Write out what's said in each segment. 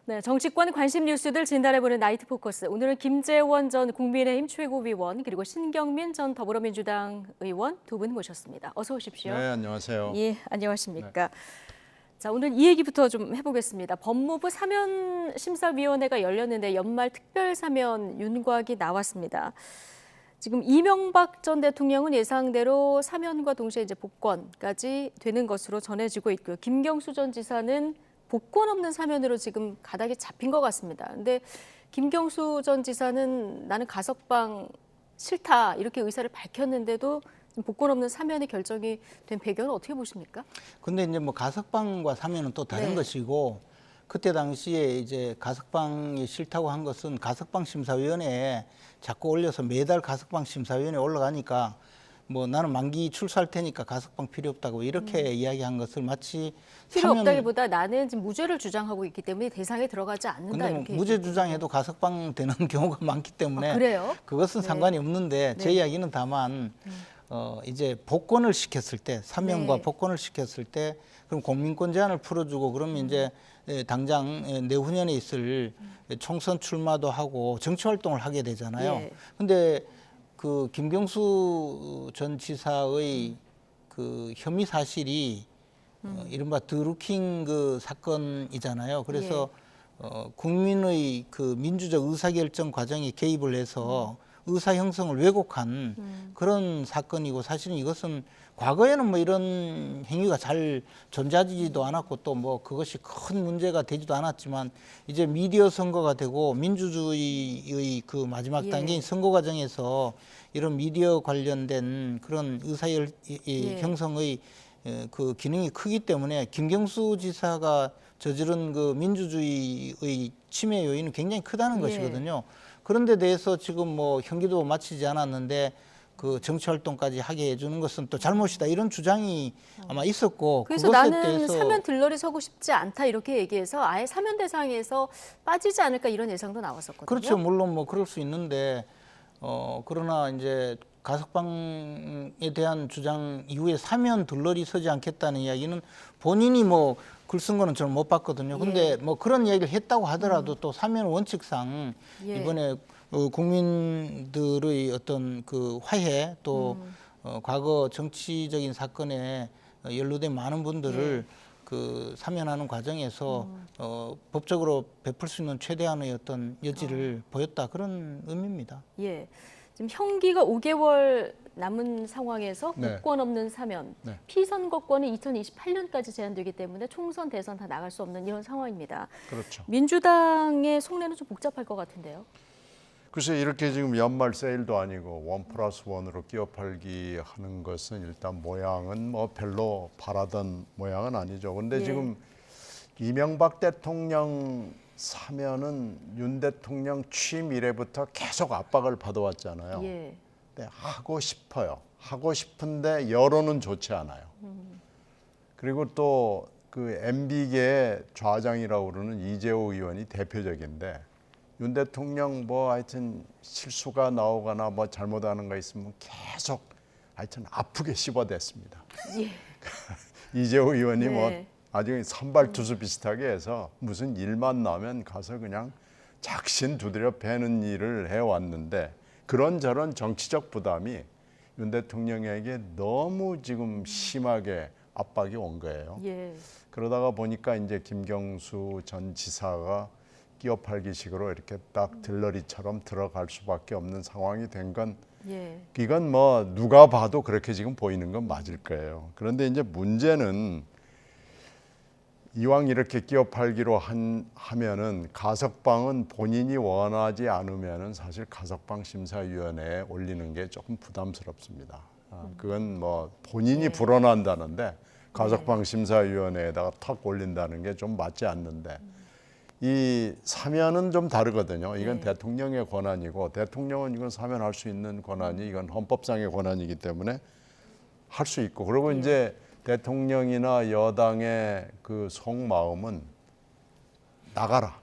네, 정치권 관심 뉴스들 진단해보는 나이트 포커스. 오늘은 김재원 전 국민의힘 최고위원 그리고 신경민 전 더불어민주당 의원 두 분 모셨습니다. 어서 오십시오. 네, 안녕하세요. 예, 안녕하십니까. 자, 오늘 이 얘기부터 좀 해보겠습니다. 법무부 사면심사위원회가 열렸는데 연말 특별사면 윤곽이 나왔습니다. 지금 이명박 전 대통령은 예상대로 사면과 동시에 이제 복권까지 되는 것으로 전해지고 있고요. 김경수 전 지사는 복권 없는 사면으로 지금 가닥이 잡힌 것 같습니다. 근데 김경수 전 지사는 나는 가석방 싫다 이렇게 의사를 밝혔는데도 복권 없는 사면이 결정이 된 배경은 어떻게 보십니까? 근데 이제 뭐 가석방과 사면은 또 다른 네. 것이고, 그때 당시에 이제 가석방이 싫다고 한 것은 가석방 심사위원회에 자꾸 올려서 매달 가석방 심사위원회에 올라가니까 뭐 나는 만기 출소할 테니까 가석방 필요 없다고 이렇게 이야기한 것을 마치 필요 없다기보다 나는 지금 무죄를 주장하고 있기 때문에 대상에 들어가지 않는다 근데 뭐 이렇게 무죄 주장해도 가석방 되는 경우가 많기 때문에 그래요? 그것은 네. 상관이 없는데 제 네. 이야기는 다만 이제 복권을 시켰을 때 사면과 네. 복권을 시켰을 때 그럼 공민권 제한을 풀어주고 그러면 이제 당장 내후년에 있을 총선 출마도 하고 정치 활동을 하게 되잖아요. 예. 근데 그 김경수 전 지사의 그 혐의 사실이 이른바 드루킹 그 사건이잖아요. 그래서 국민의 그 민주적 의사결정 과정에 개입을 해서 의사 형성을 왜곡한 그런 사건이고, 사실은 이것은 과거에는 뭐 이런 행위가 잘 존재하지도 않았고 또 뭐 그것이 큰 문제가 되지도 않았지만 이제 미디어 선거가 되고 민주주의의 그 마지막 예. 단계인 선거 과정에서 이런 미디어 관련된 그런 의사 형성의 그 기능이 크기 때문에 김경수 지사가 저지른 그 민주주의의 침해 요인은 굉장히 크다는 예. 것이거든요. 그런 데 대해서 지금 뭐 형기도 마치지 않았는데 그 정치 활동까지 하게 해주는 것은 또 잘못이다 이런 주장이 아마 있었고, 그래서 그것에 나는 대해서 사면 들러리 서고 싶지 않다 이렇게 얘기해서 아예 사면 대상에서 빠지지 않을까 이런 예상도 나왔었거든요. 그렇죠. 물론 뭐 그럴 수 있는데 그러나 이제 가석방에 대한 주장 이후에 사면 들러리 서지 않겠다는 이야기는 본인이 뭐 글 쓴 거는 저는 못 봤거든요. 근데 뭐 그런 이야기를 했다고 하더라도 또 사면 원칙상 이번에 국민들의 어떤 그 화해 또 과거 정치적인 사건에 연루된 많은 분들을 그 사면하는 과정에서 법적으로 베풀 수 있는 최대한의 어떤 여지를 보였다, 그런 의미입니다. 예. 지금 형기가 5개월 남은 상황에서 네. 복권 없는 사면, 네. 피선거권은 2028년까지 제한되기 때문에 총선, 대선 다 나갈 수 없는 이런 상황입니다. 그렇죠. 민주당의 속내는 좀 복잡할 것 같은데요. 글쎄 이렇게 지금 연말 세일도 아니고 1+1으로 끼어 팔기 하는 것은 일단 모양은 뭐 별로 바라던 모양은 아니죠. 근데 예. 지금 이명박 대통령 사면은 윤 대통령 취임 이래부터 계속 압박을 받아왔잖아요. 예. 근데 하고 싶어요. 하고 싶은데 여론은 좋지 않아요. 그리고 또 그 MB계의 좌장이라고 그러는 이재호 의원이 대표적인데, 윤 대통령 뭐 하여튼 실수가 나오거나 뭐 잘못하는 거 있으면 계속 하여튼 아프게 씹어댔습니다. 예. 이재호 의원이 네. 뭐 아주 선발투수 비슷하게 해서 무슨 일만 나면 가서 그냥 작신 두드려 패는 일을 해왔는데, 그런저런 정치적 부담이 윤 대통령에게 너무 지금 심하게 압박이 온 거예요. 예. 그러다가 보니까 이제 김경수 전 지사가 끼어팔기식으로 이렇게 딱 들러리처럼 들어갈 수밖에 없는 상황이 된 건, 예. 이건 뭐 누가 봐도 그렇게 지금 보이는 건 맞을 거예요. 그런데 이제 문제는 이왕 이렇게 끼어팔기로 하면은 가석방은 본인이 원하지 않으면은 사실 가석방 심사위원회에 올리는 게 조금 부담스럽습니다. 그건 뭐 본인이 불어난다는데 가석방 심사위원회에다가 탁 올린다는 게 좀 맞지 않는데, 이 사면은 좀 다르거든요. 이건 대통령의 권한이고, 대통령은 이건 사면할 수 있는 권한이, 이건 헌법상의 권한이기 때문에 할 수 있고, 그리고 이제 대통령이나 여당의 그 속마음은 나가라,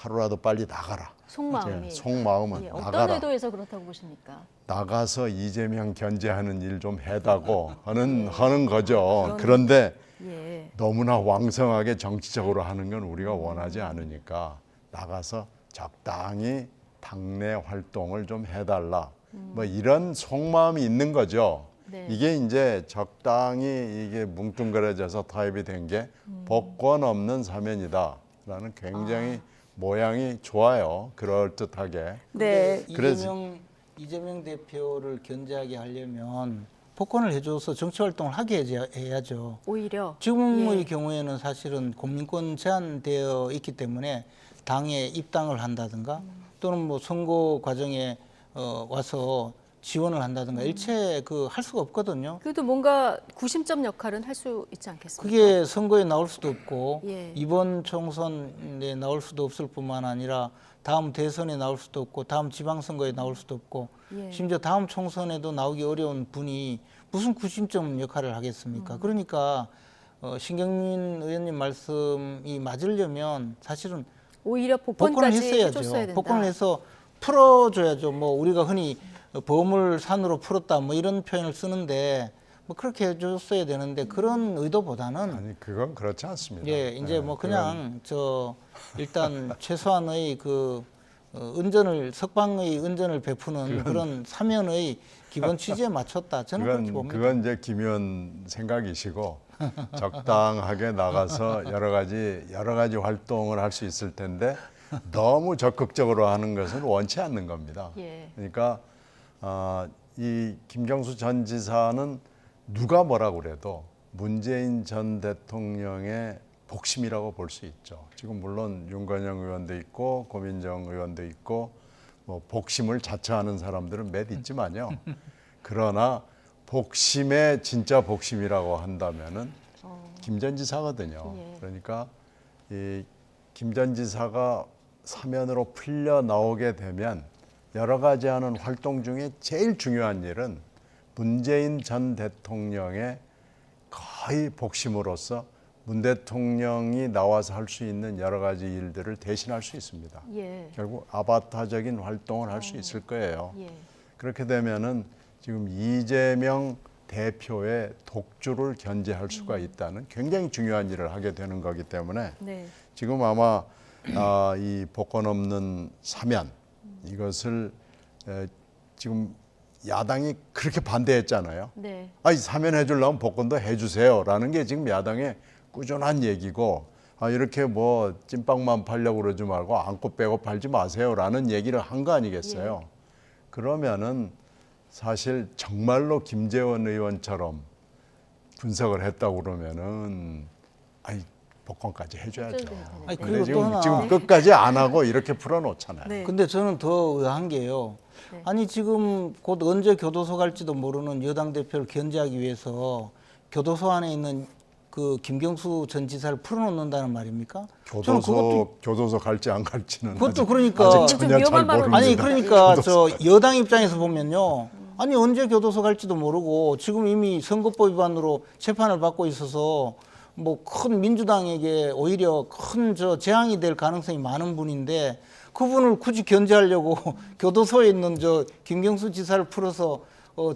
하루라도 빨리 나가라. 속마음이. 속마음은 예, 어떤 나가라. 의도에서 그렇다고 보십니까? 나가서 이재명 견제하는 일 좀 해다고 하는 거죠. 그런데 예. 너무나 왕성하게 정치적으로 하는 건 우리가 원하지 않으니까 나가서 적당히 당내 활동을 좀 해달라. 뭐 이런 속마음이 있는 거죠. 네. 이게 이제 적당히 이게 뭉뚱그려져서 타협이 된 게 복권 없는 사면이다라는 굉장히 모양이 좋아요. 그럴듯하게. 네. 그래서- 이재명 대표를 견제하게 하려면 복권을 해줘서 정치 활동을 하게 해야죠. 오히려 지금의 예. 경우에는 사실은 국민권 제한되어 있기 때문에 당에 입당을 한다든가 또는 뭐 선거 과정에 와서 지원을 한다든가 일체 할 수가 없거든요. 그래도 뭔가 구심점 역할은 할 수 있지 않겠습니까? 그게 선거에 나올 수도 없고 예. 이번 총선에 나올 수도 없을 뿐만 아니라 다음 대선에 나올 수도 없고 다음 지방선거에 나올 수도 없고 예. 심지어 다음 총선에도 나오기 어려운 분이 무슨 구심점 역할을 하겠습니까? 그러니까 신경민 의원님 말씀이 맞으려면 사실은 오히려 복권을 복권까지 했어야죠. 해줬어야 된다. 복권을 해서 풀어줘야죠. 뭐 우리가 흔히 보물산으로 풀었다 뭐 이런 표현을 쓰는데 뭐 그렇게 해줬어야 되는데 그런 의도보다는 아니 그건 그렇지 않습니다. 예, 이제 네, 뭐 그냥 일단 최소한의 석방의 은전을 베푸는 그런 사면의 기본 취지에 맞췄다. 저는 그렇게 봅니다. 그건 이제 김 의원 생각이시고 적당하게 나가서 여러 가지 활동을 할 수 있을 텐데 너무 적극적으로 하는 것은 원치 않는 겁니다. 예. 그러니까 이 김경수 전 지사는 누가 뭐라고 그래도 문재인 전 대통령의 복심이라고 볼 수 있죠. 지금 물론 윤건영 의원도 있고 고민정 의원도 있고 뭐 복심을 자처하는 사람들은 몇 있지만요. 그러나 복심의 진짜 복심이라고 한다면은 김 전 지사거든요. 예. 그러니까 이 김 전 지사가 사면으로 풀려 나오게 되면 여러 가지 하는 활동 중에 제일 중요한 일은 문재인 전 대통령의 거의 복심으로서 문 대통령이 나와서 할 수 있는 여러 가지 일들을 대신할 수 있습니다. 예. 결국 아바타적인 활동을 할 수 있을 거예요. 예. 그렇게 되면은 지금 이재명 대표의 독주를 견제할 수가 있다는 굉장히 중요한 일을 하게 되는 거기 때문에 네. 지금 아마 이 복권 없는 사면 이것을 지금 야당이 그렇게 반대했잖아요. 네. 아니 사면해 주려면 복권도 해주세요라는 게 지금 야당의 꾸준한 얘기고 이렇게 뭐 찐빵만 팔려고 그러지 말고 안고 빼고 팔지 마세요라는 얘기를 한 거 아니겠어요. 예. 그러면은 사실 정말로 김재원 의원처럼 분석을 했다고 그러면은 복권까지 해줘야죠. 해줘야 되는 아니, 근데 그리고 또 하나 지금 끝까지 안 하고 이렇게 풀어놓잖아요. 네. 근데 저는 더 의아한 게요. 네. 아니 지금 곧 언제 교도소 갈지도 모르는 여당 대표를 견제하기 위해서 교도소 안에 있는 그 김경수 전 지사를 풀어놓는다는 말입니까? 저는 교도소 갈지 안 갈지는 그것도 아직, 그러니까 아직 좀 전혀 잘 위험한 발언 모릅니다. 아니 그러니까 여당 입장에서 보면요. 아니 언제 교도소 갈지도 모르고 지금 이미 선거법 위반으로 재판을 받고 있어서 뭐 큰 민주당에게 오히려 큰 재앙이 될 가능성이 많은 분인데 그분을 굳이 견제하려고 교도소에 있는 김경수 지사를 풀어서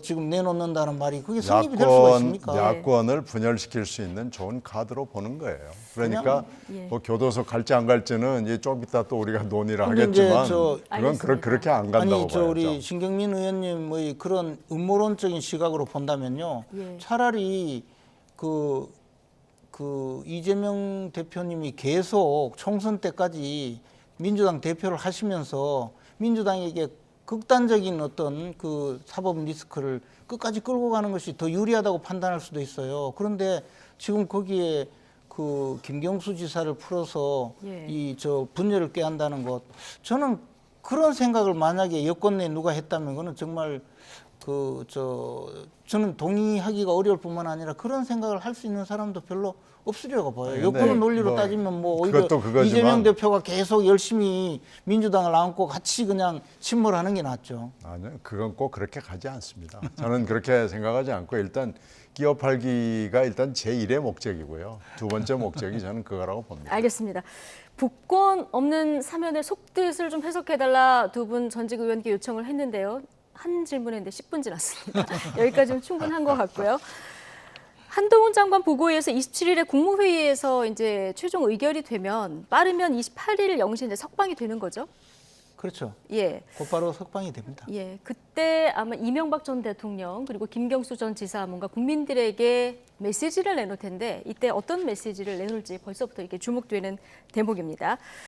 지금 내놓는다는 말이 그게 성립이 될 수가 있습니까? 야권을 분열시킬 수 있는 좋은 카드로 보는 거예요. 그러니까 예. 뭐 교도소 갈지 안 갈지는 이제 좀 이따 또 우리가 논의를 근데 이제 하겠지만 그건 알겠습니다. 그렇게 안 간다고 아니 봐야죠. 우리 신경민 의원님의 그런 음모론적인 시각으로 본다면요. 예. 차라리 그 이재명 대표님이 계속 총선 때까지 민주당 대표를 하시면서 민주당에게 극단적인 어떤 그 사법 리스크를 끝까지 끌고 가는 것이 더 유리하다고 판단할 수도 있어요. 그런데 지금 거기에 그 김경수 지사를 풀어서 예. 분열을 꾀한다는 것, 저는 그런 생각을 만약에 여권 내에 누가 했다면 그거는 정말 저는 동의하기가 어려울 뿐만 아니라 그런 생각을 할 수 있는 사람도 별로 없으려고 봐요. 아니, 여권의 근데 논리로 뭐 따지면 뭐 오히려 그것도 그거지만 이재명 대표가 계속 열심히 민주당을 안고 같이 그냥 침몰하는 게 낫죠. 아니요, 그건 꼭 그렇게 가지 않습니다. 저는 그렇게 생각하지 않고 일단 끼어 팔기가 일단 제1의 목적이고요. 두 번째 목적이 저는 그거라고 봅니다. 알겠습니다. 복권 없는 사면의 속뜻을 좀 해석해달라 두 분 전직 의원께 요청을 했는데요. 한 질문했는데 10분 지났습니다. 여기까지는 충분한 것 같고요. 한동훈 장관 보고에서 27일에 국무회의에서 이제 최종 의결이 되면 빠르면 28일 0시 이제 석방이 되는 거죠? 그렇죠. 예. 곧바로 석방이 됩니다. 예. 그때 아마 이명박 전 대통령 그리고 김경수 전 지사 뭔가 국민들에게 메시지를 내놓을 텐데 이때 어떤 메시지를 내놓을지 벌써부터 이렇게 주목되는 대목입니다.